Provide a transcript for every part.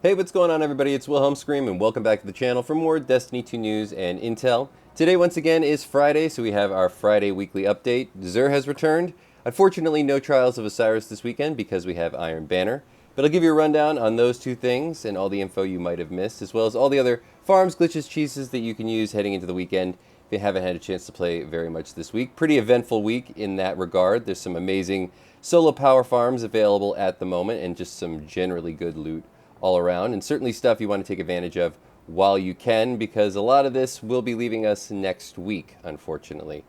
Hey, what's going on everybody? It's Wilhelm Scream and welcome back to the channel for more Destiny 2 news and intel. Today once again is Friday, so we have our Friday weekly update. XUR has returned. Unfortunately, no Trials of Osiris this weekend because we have Iron Banner. But I'll give you a rundown on those two things and all the info you might have missed, as well as all the other farms, glitches, cheeses that you can use heading into the weekend if you haven't had a chance to play very much this week. Pretty eventful week in that regard. There's some amazing solo power farms available at the moment and just some generally good loot all around, and certainly stuff you want to take advantage of while you can, because a lot of this will be leaving us next week, unfortunately.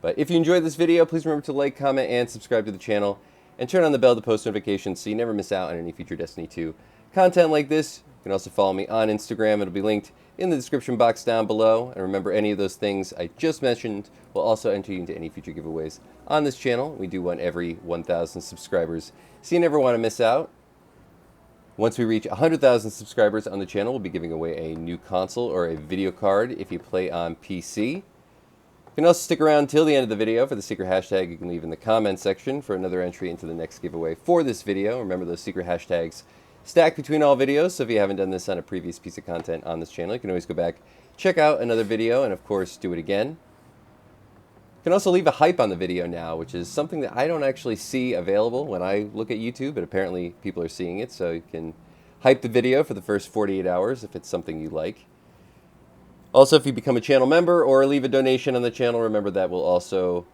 But if you enjoyed this video, please remember to like, comment, and subscribe to the channel, and turn on the bell to post notifications so you never miss out on any future Destiny 2 content like this. You can also follow me on Instagram. It'll be linked in the description box down below. And remember, any of those things I just mentioned will also enter you into any future giveaways on this channel. We do one every 1,000 subscribers, so you never want to miss out. Once we reach 100,000 subscribers on the channel, we'll be giving away a new console or a video card if you play on PC. You can also stick around till the end of the video for the secret hashtag you can leave in the comment section for another entry into the next giveaway for this video. Remember, those secret hashtags stack between all videos, so if you haven't done this on a previous piece of content on this channel, you can always go back, check out another video, and of course do it again. You can also leave a hype on the video now, which is something that I don't actually see available when I look at YouTube, but apparently people are seeing it, so you can hype the video for the first 48 hours if it's something you like. Also, if you become a channel member or leave a donation on the channel, remember that will also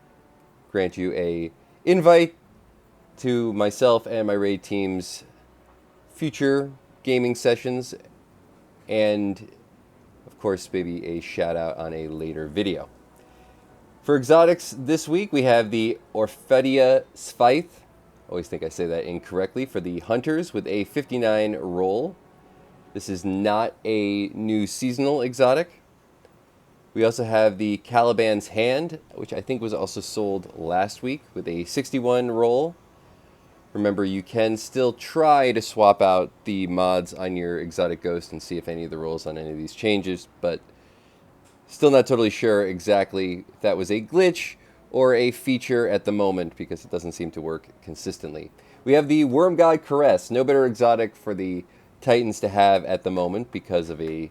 grant you a invite to myself and my raid team's future gaming sessions, and of course maybe a shout out on a later video. For exotics this week, we have the Orphedia Scythe. Always think I say that incorrectly. For the Hunters with a 59 roll. This is not a new seasonal exotic. We also have the Caliban's Hand, which I think was also sold last week with a 61 roll. Remember, you can still try to swap out the mods on your exotic ghost and see if any of the rolls on any of these changes, but still not totally sure exactly if that was a glitch or a feature at the moment, because it doesn't seem to work consistently. We have the Worm God Caress, no better exotic for the Titans to have at the moment because of a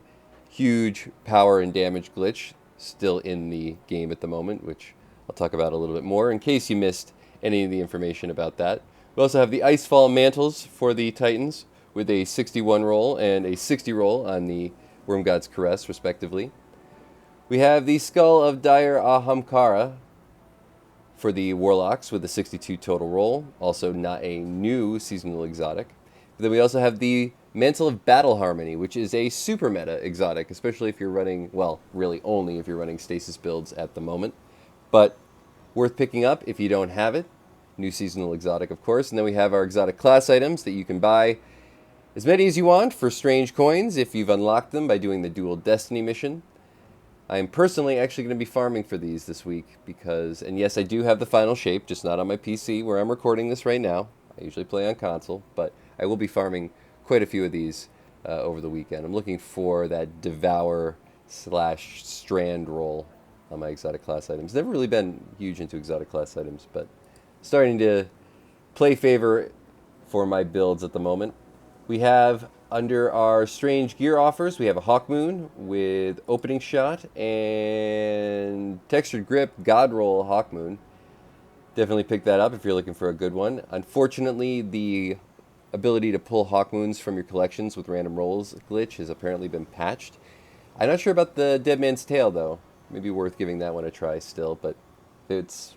huge power and damage glitch still in the game at the moment, which I'll talk about a little bit more in case you missed any of the information about that. We also have the Icefall Mantles for the Titans with a 61 roll and a 60 roll on the Worm God's Caress, respectively. We have the Skull of Dire Ahamkara for the Warlocks with a 62 total roll, also not a new seasonal exotic. But then we also have the Mantle of Battle Harmony, which is a super meta exotic, especially if you're running, well, really only if you're running stasis builds at the moment, but worth picking up if you don't have it. New seasonal exotic, of course. And then we have our exotic class items that you can buy as many as you want for strange coins if you've unlocked them by doing the Dual Destiny mission. I am personally actually going to be farming for these this week because, and yes, I do have the final shape, just not on my PC where I'm recording this right now. I usually play on console, but I will be farming quite a few of these over the weekend. I'm looking for that Devour / Strand roll on my exotic class items. Never really been huge into exotic class items, but starting to play favor for my builds at the moment. We have, under our strange gear offers, we have a Hawkmoon with opening shot and textured grip God roll Hawkmoon. Definitely pick that up if you're looking for a good one. Unfortunately, the ability to pull Hawkmoons from your collections with random rolls glitch has apparently been patched. I'm not sure about the Dead Man's Tail though. Maybe worth giving that one a try still, but if it's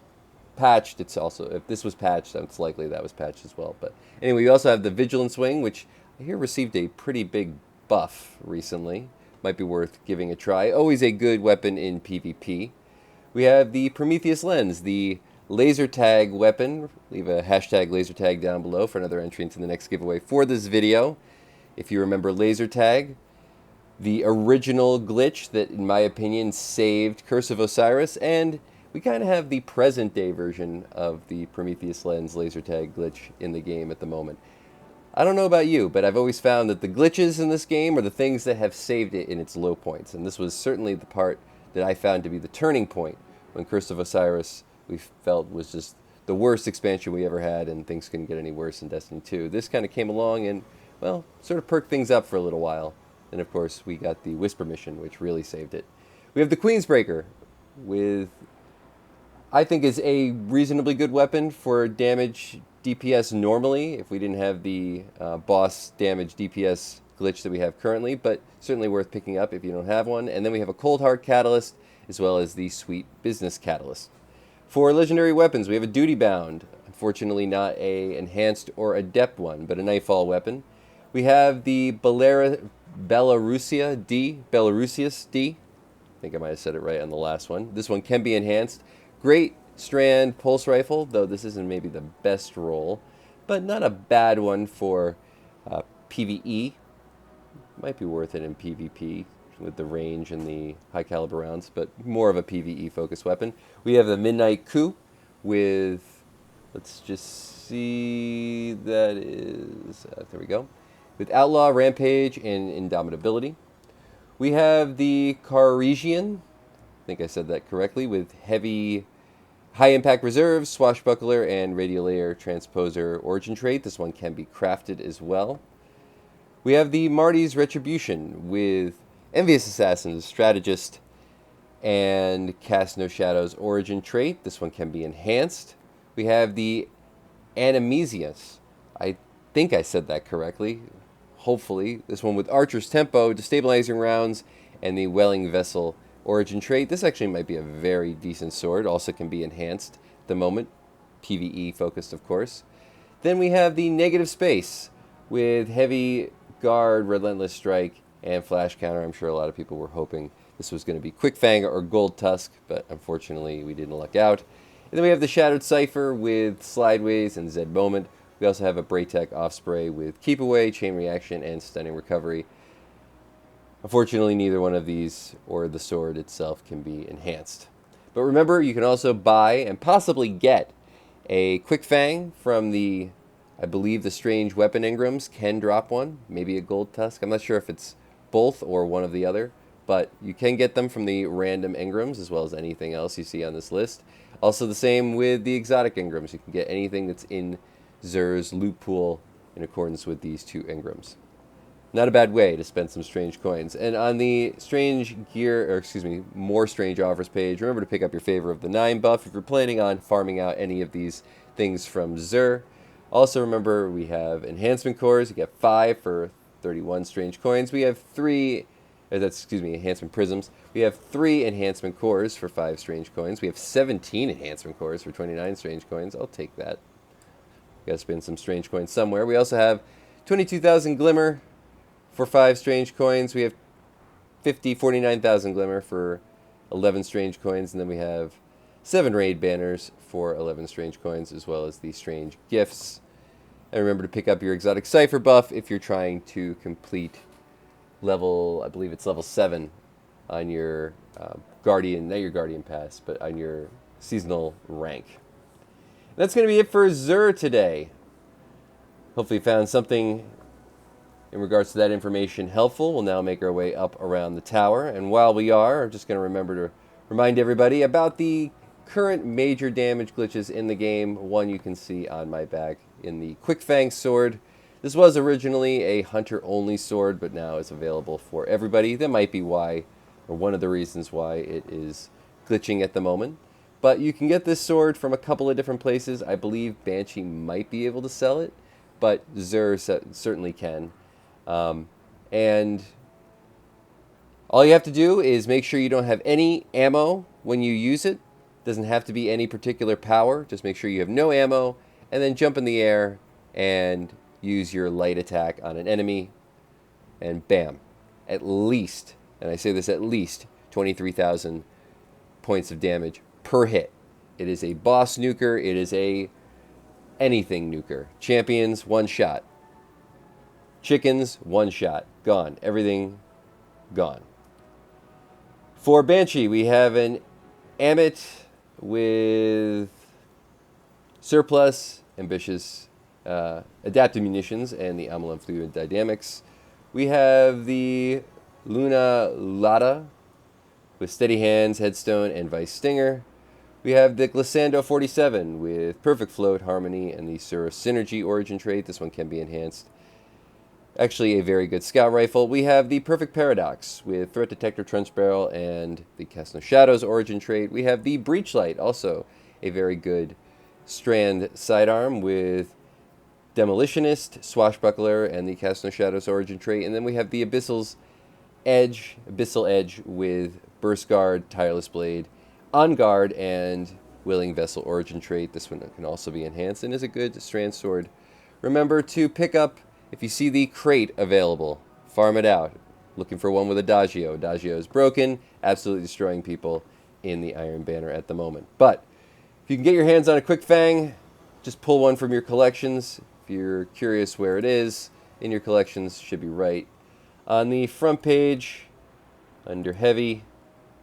patched, it's also, if this was patched, it's likely that was patched as well. But anyway, we also have the Vigilance Wing, which I hear received a pretty big buff recently. Might be worth giving a try. Always a good weapon in PvP. We have the Prometheus Lens, the laser tag weapon. Leave a hashtag laser tag down below for another entry into the next giveaway for this video. If you remember laser tag, the original glitch that, in my opinion, saved Curse of Osiris, and we kind of have the present day version of the Prometheus Lens laser tag glitch in the game at the moment. I don't know about you, but I've always found that the glitches in this game are the things that have saved it in its low points. And this was certainly the part that I found to be the turning point when Curse of Osiris we felt was just the worst expansion we ever had, and things couldn't get any worse in Destiny 2. This kind of came along and well, sort of perked things up for a little while. And of course, we got the Whisper mission, which really saved it. We have the Queensbreaker, with, I think, is a reasonably good weapon for damage DPS normally, if we didn't have the boss damage DPS glitch that we have currently, but certainly worth picking up if you don't have one. And then we have a Cold Heart Catalyst, as well as the Sweet Business Catalyst. For legendary weapons, we have a Duty Bound, unfortunately not a Enhanced or Adept one, but a Nightfall weapon. We have the Belarusius D. I think I might have said it right on the last one. This one can be enhanced. Great Strand Pulse Rifle, though this isn't maybe the best roll, but not a bad one for PvE. Might be worth it in PvP with the range and the high caliber rounds, but more of a PvE focused weapon. We have the Midnight Coup with, let's just see, that is, there we go, with Outlaw, Rampage, and Indomitability. We have the Caresian, I think I said that correctly, with heavy, high impact reserves, Swashbuckler, and Radial Layer Transposer origin trait. This one can be crafted as well. We have the Marty's Retribution with Envious Assassin's Strategist and Cast No Shadows origin trait. This one can be enhanced. We have the Animesius. I think I said that correctly. Hopefully. This one with Archer's Tempo, Destabilizing Rounds, and the Welling Vessel origin trait. This actually might be a very decent sword. Also can be enhanced at the moment. PvE focused, of course. Then we have the Negative Space with Heavy Guard, Relentless Strike, and Flash Counter. I'm sure a lot of people were hoping this was going to be Quick Fang or Gold Tusk, but unfortunately we didn't luck out. And then we have the Shattered Cipher with Slideways and Zed Moment. We also have a Braytech Offspray with Keep Away, Chain Reaction, and Stunning Recovery. Unfortunately, neither one of these or the sword itself can be enhanced. But remember, you can also buy and possibly get a Quick Fang from the, I believe the Strange Weapon Engrams can drop one, maybe a Gold Tusk. I'm not sure if it's both or one of the other, but you can get them from the random engrams as well as anything else you see on this list. Also the same with the exotic engrams. You can get anything that's in XUR'S loot pool in accordance with these two engrams. Not a bad way to spend some strange coins. And on the more strange offers page, remember to pick up your Favor of the 9 buff if you're planning on farming out any of these things from XUR. Also remember we have enhancement cores. You get 5 for 31 strange coins. We have enhancement prisms. We have 3 enhancement cores for 5 strange coins. We have 17 enhancement cores for 29 strange coins. I'll take that. Gotta spend some strange coins somewhere. We also have 22,000 glimmer for 5 strange coins. We have 49,000 glimmer for 11 strange coins. And then we have 7 raid banners for 11 strange coins, as well as the strange gifts. And remember to pick up your exotic cipher buff if you're trying to complete level, I believe it's level 7 on your Guardian, not your Guardian Pass, but on your seasonal rank. And that's going to be it for XUR today. Hopefully you found something in regards to that information helpful. We'll now make our way up around the tower. And while we are, I'm just going to remember to remind everybody about the current major damage glitches in the game. One you can see on my back in the Quick Fang sword. This was originally a hunter-only sword, but now it's available for everybody. That might be why, or one of the reasons why it is glitching at the moment. But you can get this sword from a couple of different places. I believe Banshee might be able to sell it, but XUR certainly can. And all you have to do is make sure you don't have any ammo when you use it. Doesn't have to be any particular power. Just make sure you have no ammo, and then jump in the air and use your light attack on an enemy, and bam, at least, and I say this at least, 23,000 points of damage per hit. It is a boss nuker. It is a anything nuker. Champions, one shot. Chickens, one shot. Gone. Everything gone. For Banshee, we have an Amit with surplus, ambitious, adaptive munitions, and the Amulet Fluid Dynamics. We have the Luna Lada with Steady Hands, Headstone, and Vice Stinger. We have the Glissando 47 with Perfect Float, Harmony, and the Sura Synergy origin trait. This one can be enhanced. Actually, a very good scout rifle. We have the Perfect Paradox with Threat Detector, Trench Barrel, and the Cast No Shadows origin trait. We have the Breachlight, also a very good Strand sidearm with Demolitionist, Swashbuckler, and the Cast No Shadows origin trait. And then we have the Abyssal Edge with Burst Guard, Tireless Blade, On Guard, and Willing Vessel origin trait. This one can also be enhanced and is a good Strand sword. Remember to pick up, if you see the crate available, farm it out. Looking for one with Adagio. Adagio is broken, absolutely destroying people in the Iron Banner at the moment. But if you can get your hands on a quick Fang, just pull one from your collections. If you're curious where it is in your collections, should be right on the front page under Heavy.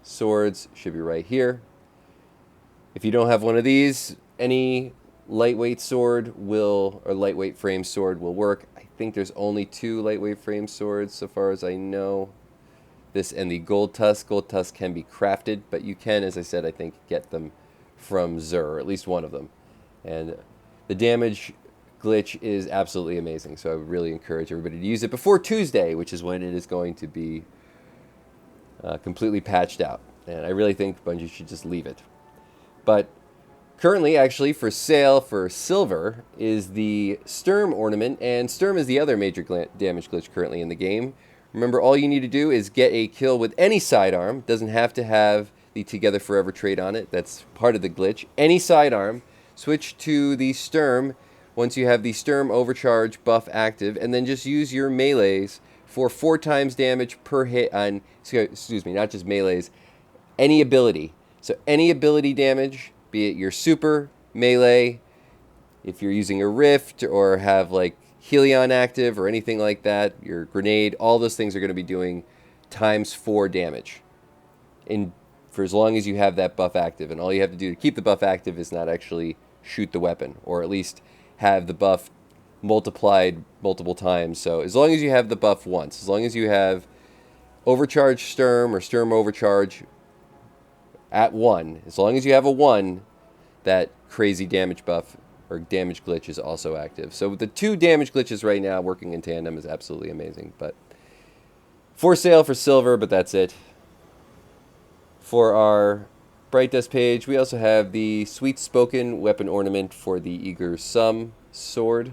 Swords should be right here. If you don't have one of these, any lightweight sword or lightweight frame sword will work. I think there's only 2 lightweight frame swords so far as I know. This and the Gold Tusk. Gold Tusk can be crafted, but you can, as I said, I think get them from XUR, or at least one of them. And the damage glitch is absolutely amazing, so I would really encourage everybody to use it before Tuesday, which is when it is going to be completely patched out. And I really think Bungie should just leave it. But currently, actually, for sale for silver is the Sturm Ornament, and Sturm is the other major damage glitch currently in the game. Remember, all you need to do is get a kill with any sidearm. Doesn't have to have the Together Forever trait on it. That's part of the glitch. Any sidearm. Switch to the Sturm once you have the Sturm Overcharge buff active, and then just use your melees for 4 times damage per hit on, excuse me, not just melees, any ability. So any ability damage, be it your super, melee, if you're using a Rift or have like Helion active or anything like that, your grenade, all those things are going to be doing times 4 damage for as long as you have that buff active. And all you have to do to keep the buff active is not actually shoot the weapon, or at least have the buff multiplied multiple times. So as long as you have the buff once, as long as you have Overcharge Sturm or Sturm Overcharge at 1, as long as you have a 1, that crazy damage buff or damage glitch is also active. So the 2 damage glitches right now working in tandem is absolutely amazing. But for sale for silver, but that's it. For our Bright Dust page, we also have the Sweet Spoken weapon ornament for the Eager Sum sword.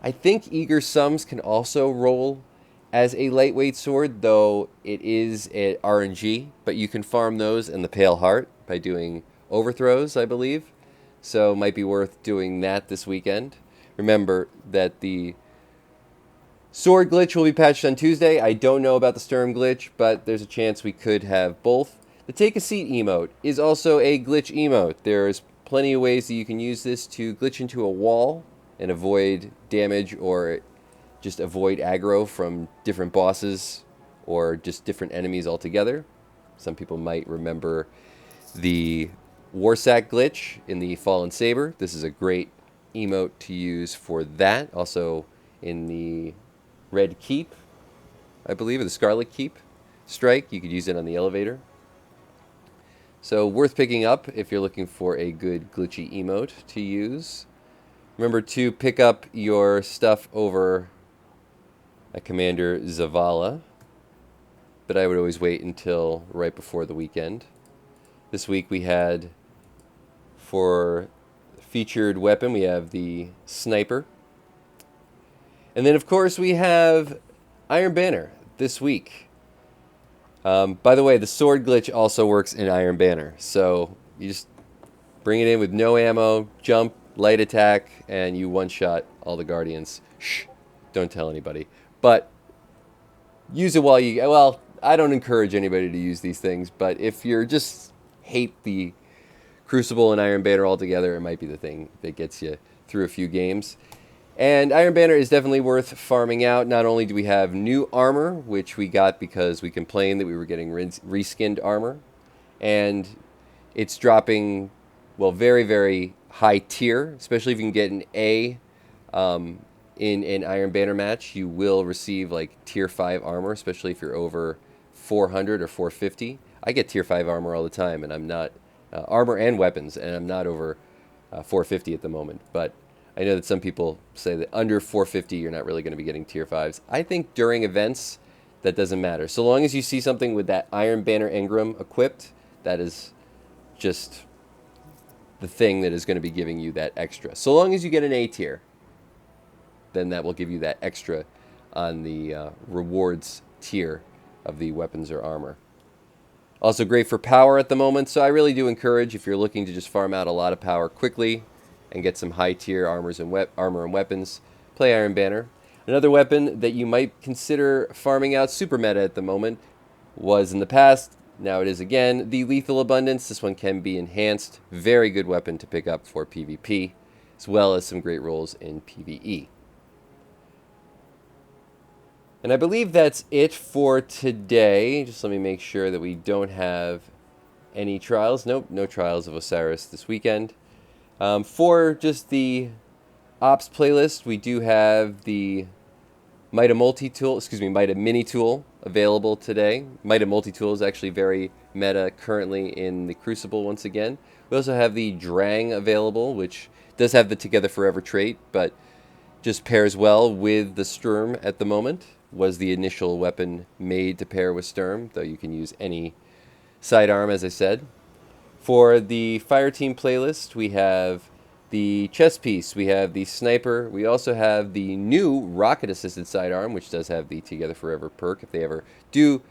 I think Eager Sums can also roll as a lightweight sword, though it is at RNG, but you can farm those in the Pale Heart by doing overthrows, I believe. So it might be worth doing that this weekend. Remember that the sword glitch will be patched on Tuesday. I don't know about the Sturm glitch, but there's a chance we could have both. The Take a Seat emote is also a glitch emote. There's plenty of ways that you can use this to glitch into a wall and avoid damage or just avoid aggro from different bosses or just different enemies altogether. Some people might remember the Warsack glitch in the Fallen Saber. This is a great emote to use for that. Also in the Red Keep, I believe, or the Scarlet Keep strike, you could use it on the elevator. So worth picking up if you're looking for a good glitchy emote to use. Remember to pick up your stuff over at Commander Zavala, but I would always wait until right before the weekend. This week we had, for featured weapon, we have the Sniper. And then, of course, we have Iron Banner this week. By the way, the sword glitch also works in Iron Banner. So you just bring it in with no ammo, jump, light attack, and you one-shot all the Guardians. Shh, don't tell anybody. But use it while you... Well, I don't encourage anybody to use these things, but if you're just hate the Crucible and Iron Banner altogether, it might be the thing that gets you through a few games. And Iron Banner is definitely worth farming out. Not only do we have new armor, which we got because we complained that we were getting reskinned armor, and it's dropping, well, very, very high tier, especially if you can get an A in an Iron Banner match. You will receive like tier 5 armor, especially if you're over 400 or 450. I get tier 5 armor all the time, and I'm not, armor and weapons, and I'm not over 450 at the moment, but I know that some people say that under 450 you're not really going to be getting tier 5s. I think during events that doesn't matter. So long as you see something with that Iron Banner engram equipped, that is just the thing that is going to be giving you that extra. So long as you get an A tier, then that will give you that extra on the rewards tier of the weapons or armor. Also great for power at the moment, so I really do encourage, if you're looking to just farm out a lot of power quickly and get some high tier armor and weapons, play Iron Banner. Another weapon that you might consider farming out super meta at the moment was in the past, now it is again, the Lethal Abundance. This one can be enhanced. Very good weapon to pick up for PvP, as well as some great rolls in PvE. And I believe that's it for today. Just let me make sure that we don't have any trials. Nope, no trials of Osiris this weekend. For just the ops playlist, we do have the Mida Mini Tool available today. Mida Multi-Tool is actually very meta currently in the Crucible once again. We also have the Drang available, which does have the Together Forever trait, but just pairs well with the Sturm at the moment. Was the initial weapon made to pair with Sturm, though you can use any sidearm, as I said. For the Fireteam playlist, we have the chest piece, we have the sniper, we also have the new rocket-assisted sidearm, which does have the Together Forever perk. If they ever do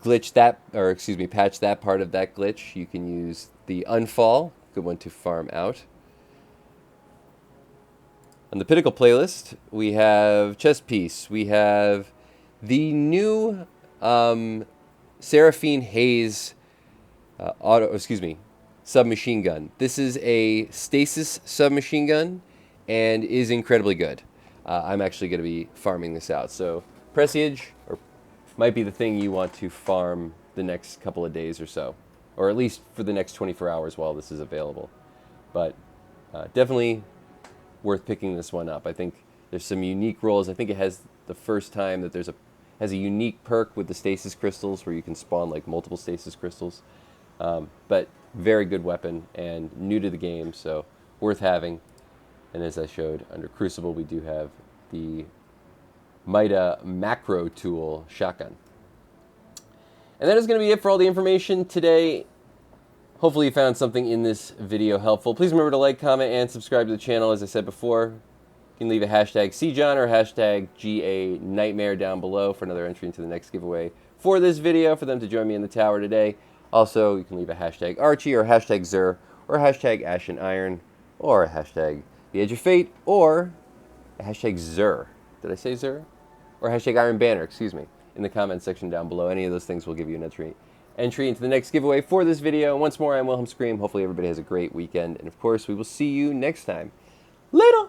glitch that, or excuse me, patch that part of that glitch, you can use the Unfall, good one to farm out. On the Pinnacle playlist, we have chest piece, we have the new Seraphine Haze submachine gun. This is a stasis submachine gun and is incredibly good. I'm actually going to be farming this out. So Prescience might be the thing you want to farm the next couple of days or so, or at least for the next 24 hours while this is available. But definitely worth picking this one up. I think there's some unique rolls. I think it has the first time that has a unique perk with the stasis crystals where you can spawn like multiple stasis crystals. But very good weapon and new to the game, so worth having. And as I showed under Crucible, we do have the Mida Macro Tool shotgun. And that is going to be it for all the information today. Hopefully you found something in this video helpful. Please remember to like, comment, and subscribe to the channel. As I said before, you can leave a hashtag CJOHN or hashtag GA Nightmare down below for another entry into the next giveaway for this video, for them to join me in the tower today. Also, you can leave a hashtag Archie or hashtag XUR or hashtag Ashen Iron or a hashtag The Edge of Fate or a hashtag XUR. Did I say XUR? Or hashtag Iron Banner, excuse me, in the comment section down below. Any of those things will give you an entry into the next giveaway for this video. And once more, I'm Wilhelm Scream. Hopefully everybody has a great weekend. And of course, we will see you next time. Later!